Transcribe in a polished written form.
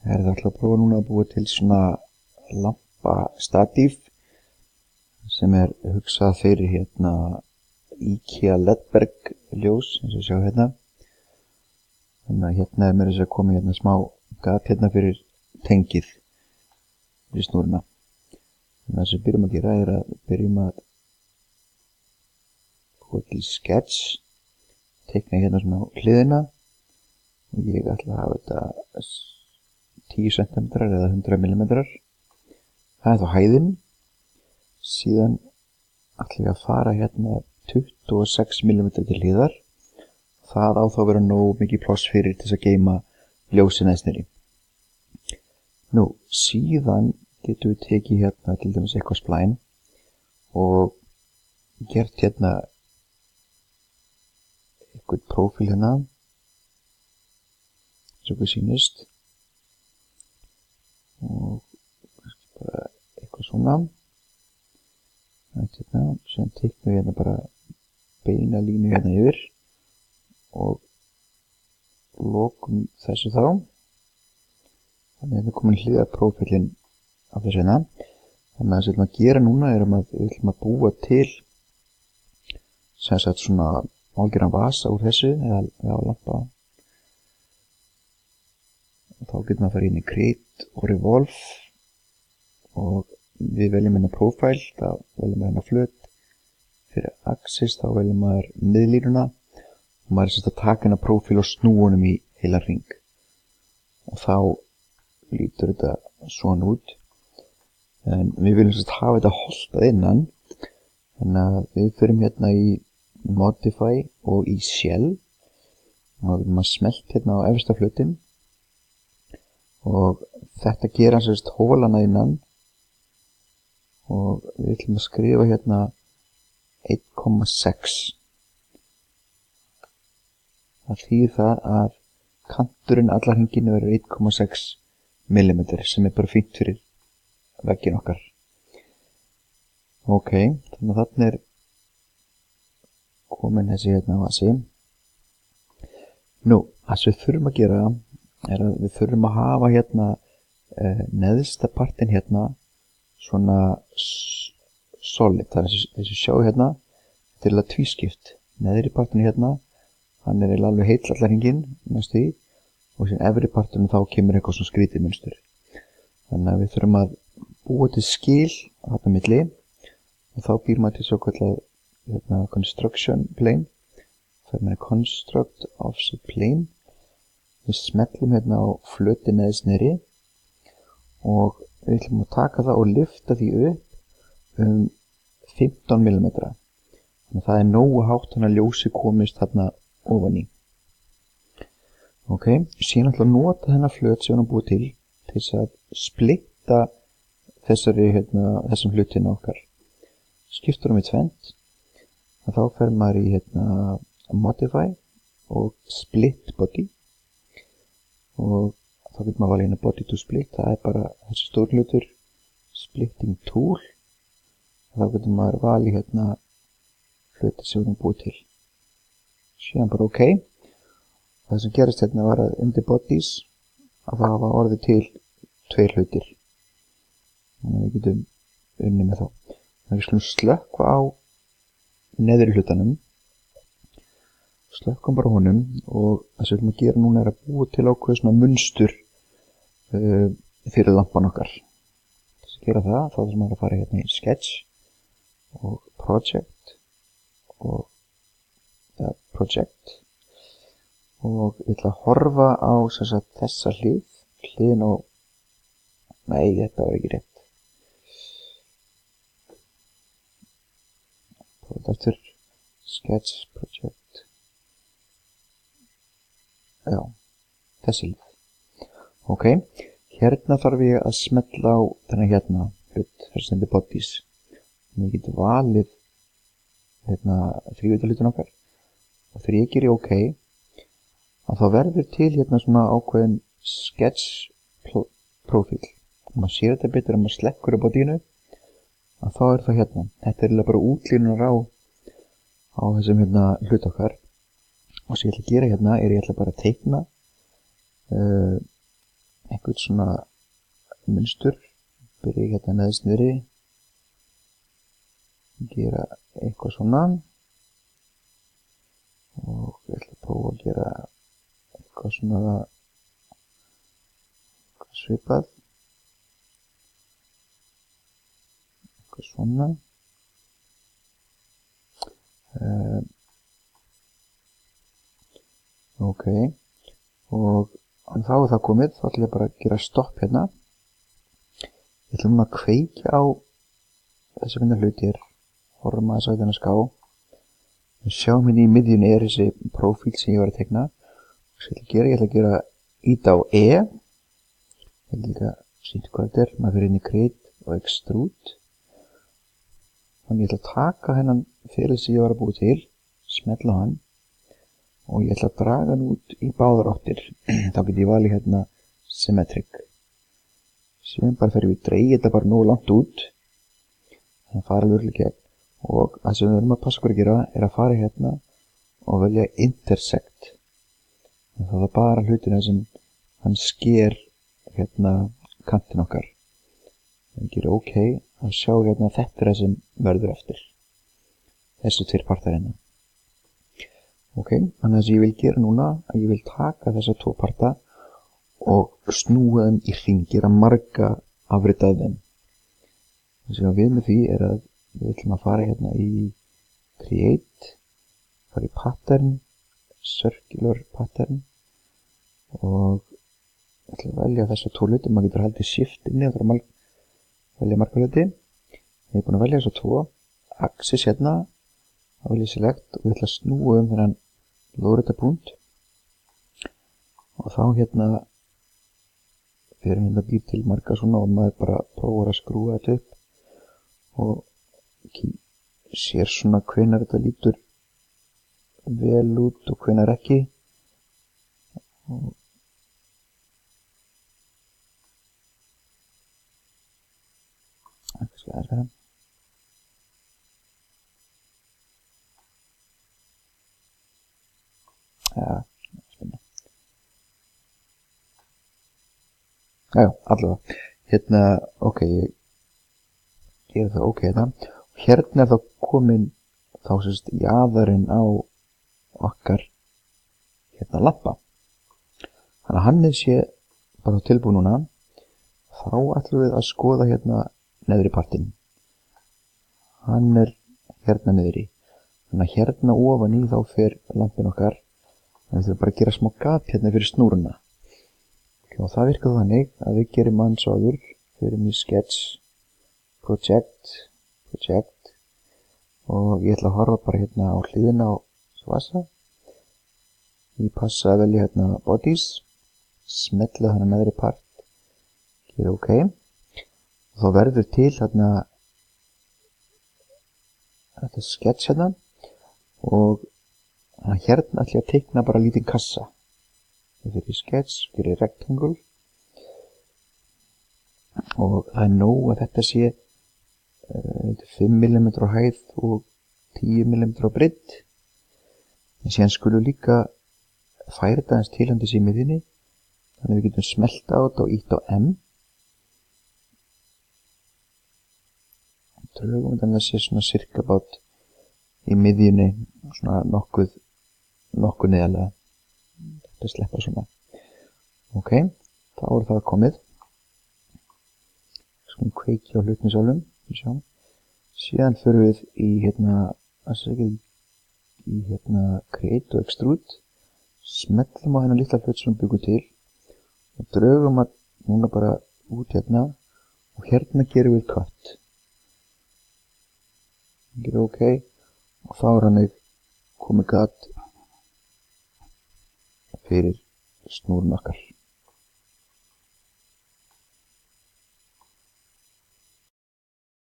Það ætla að prófa núna að búa til svona lampastatíf sem hugsað fyrir IKEA Ledberg ljós, eins og sjá hérna. Þannig að hérna mér þess að koma smá gat fyrir tengið við snúruna. Þannig að það sem byrjum að gera að byrjum að búa til sketch, teikna hérna svona á hliðina og ég ætla að hafa þetta 10 cm eða 100 mm. Það þá hæðin. Síðan ætla ég að fara 26 mm til hliðar. Það á þá vera nóg mikið pláss fyrir til þess að geyma ljósin neðst niðri. Nú, síðan getum við tekið til dæmis eitthvað splæn og gert eitthvað prófíl svo hvað sýnist og bara eitthvað svona. Síðan teiknum við bara beina línu yfir og lokum þessu þá. Þannig að komin hliðar prófílinn af þessu hérna. Þannig að það sem við ætlum að gera núna að við ætlum að búa til sem sagt svona álgeran vasa úr þessu eða lampa. Og þá getum við að fara inn í Create og Revolve og við veljum Profile, þá veljum við flöt. Fyrir Axis þá veljum maður miðlínuna og maður að taka Profile og snúa í heila hring. Og þá lítur þetta svona út. En við viljum hafa þetta holtað innan. Þannig að við förum í Modify og í Shell. Og við viljum að smelta á efsta flötinn. Og þetta gera hólana innan. Og við ætlum að skrifa 1,6. Það þýðir það að kanturinn allar hringinu verður 1,6 mm sem bara fínt fyrir vegginn okkar. Ok, þannig að þarna komin þessi vasi. Nú, það sem við þurfum að gera að við þurfum að hafa neðsta partinn svona solid. Það þessi sjá til að tvískipt. Neðri partinn hann alveg heill allar hringinn næstu í og síðan efri partinn þá kemur eitthvað svona skrítið munstur. Þannig að við þurfum að búa til skil þarna milli og þá býr maður til svo kallað construction plane. Það construct offset plane. Við smellum á flöti neðst niðri og við ætlum að taka það og lyfta því upp 15 mm. Þannig að það nógu hátt þannig að ljósi komist þarna ofan í. Ok, síðan ætlum að nota þennan flöt sem við erum búið til þess að splitta þessum hlutina okkar. Skiptur í tvennt. Þá fer maður í Modify og Split Body. Og þá getur maður valið Body to Split. Það bara þessi stór hlutur Splitting Tool. Þá getur maður valið hluti sem við erum búið til. Síðan bara OK. Það sem gerist var að undir Bodies að það var orðið til 2 hlutir. Þannig að við getum unnið með þá. Þannig að við skulum slökkva á neðri hlutanum. Slökkum bara honum og það sem við ætlum að gera núna að búa til ákveð svona munstur fyrir lampan okkar. Þess að gera það, þá þarf maður að fara í Sketch og Project og Project og ég ætla að horfa á þessa hliðin og nei, þetta var ekki rétt. Aftur Sketch, Project. Já, þessi hlið. Ok, hérna þarf ég að smetla á þennan hlut, þessi stendur Bodies. Ég get valið þrívítarhlutin okkar og þegar ég geri OK að þá verður til svona ákveðin sketch profíl. Maður sér þetta betur að maður slekkur á bodínu að þá það Þetta bara útlínunar á þessum hlut okkar og sem ég ætla að gera ég ætla bara að teikna einhvern svona munstur, byrja hérna neðst niðri, gera eitthvað svona og ég ætla að prófa að gera eitthvað svona svipað, eitthvað svona. Ok, og þá er það komið. Þá ætlum ég bara að gera stopp hérna. Ég ætlum núna að kveikja á þessi hlutir, horfum aðeins á þennan ská. Við sjáum hérna í miðjunni er þessi prófíl sem ég var að tekna. Ég ætla að gera íta á E. Ég ætla líka að sýna hvað þetta er. Maður fyrir inn í create og extrude. Þannig ég ætla að taka hennan fyrir sem ég var að búi til, smetla hann og ég ætla að draga hann út í báðar áttir. Þá get ég valið hérna symmetric. Síðan bara fyrir við dreigja þetta bara nógu langt út. Þannig að fara alveg í gegn. Og það sem við verðum að passa okkur að gera er að fara hérna og velja intersect. Það er bara hlutina sem hann sker hérna kantin okkar. Það gerir ok að sjá hérna að þetta er það sem verður eftir. Þessu tveir partar hérna. Ok, þannig að ég vil gera núna að ég vil taka þessa tvo parta og snúa þeim í hring, gera marga afrita af þeim. Það sem við með því er að við ætlum að fara hérna í create, fara í pattern, circular pattern og ég ætla að velja þessa tvo hluti. Maður getur haldið shift inni og það er að velja marga hluti. Ég er búin að velja þessa tvo, axis hérna, þá vil ég select og ég ætla að snúa þennan lóðrétta punkt og þá hérna fyrir hérna býr til marga svona og maður bara prófar að skrúa þetta upp og sér svona hvenær þetta lítur vel út og hvenær ekki. Og það skal aðeins vera. Ja, spennende. Já, allavega. Hérna, ok, ég gera það ok hérna. Hérna er þá komin þá sérst jaðarinn á okkar hérna lampa. Þannig að hann sé bara tilbúin núna. Þá ætlum við að skoða hérna neðri partinn. Hann er hérna niðri. Þannig að hérna ofan í þá fer lampin okkar. Við þurfum bara að gera smá gat hérna fyrir snúruna. Og það virkar þannig að við gerum hans áður, fyrir í sketch, project og ég ætla að horfa bara hérna á hliðina á svasa. Ég passa að velja hérna bodies, smetla þannig neðri part, gera ok. Og þá verður til hérna þetta sketch hérna og hérna ætla ég að teikna bara lítinn kassa. Ég fyrir í sketch, fyrir rectangle og það er nóg að þetta sé 5 mm á hæð og 10 mm á breidd. En síðan skulum líka færa þetta aðeins til handis í miðjunni þannig að við getum smelta á þetta og ítt á M. Drögum þannig að það sé svona cirka bát í miðjunni svona nokkuð neðalega. Þetta sleppa svona. Ok, þá er það komið. Skulum kveikja á hlutni sjálfum. Síðan fyrir við í hérna create og extrude. Smellum á hennar litla hlut sem við byggum til og drögum að núna bara út hérna og hérna gerum við cut. Gerum ok og þá er hann komið gat fyrir snúrun okkar.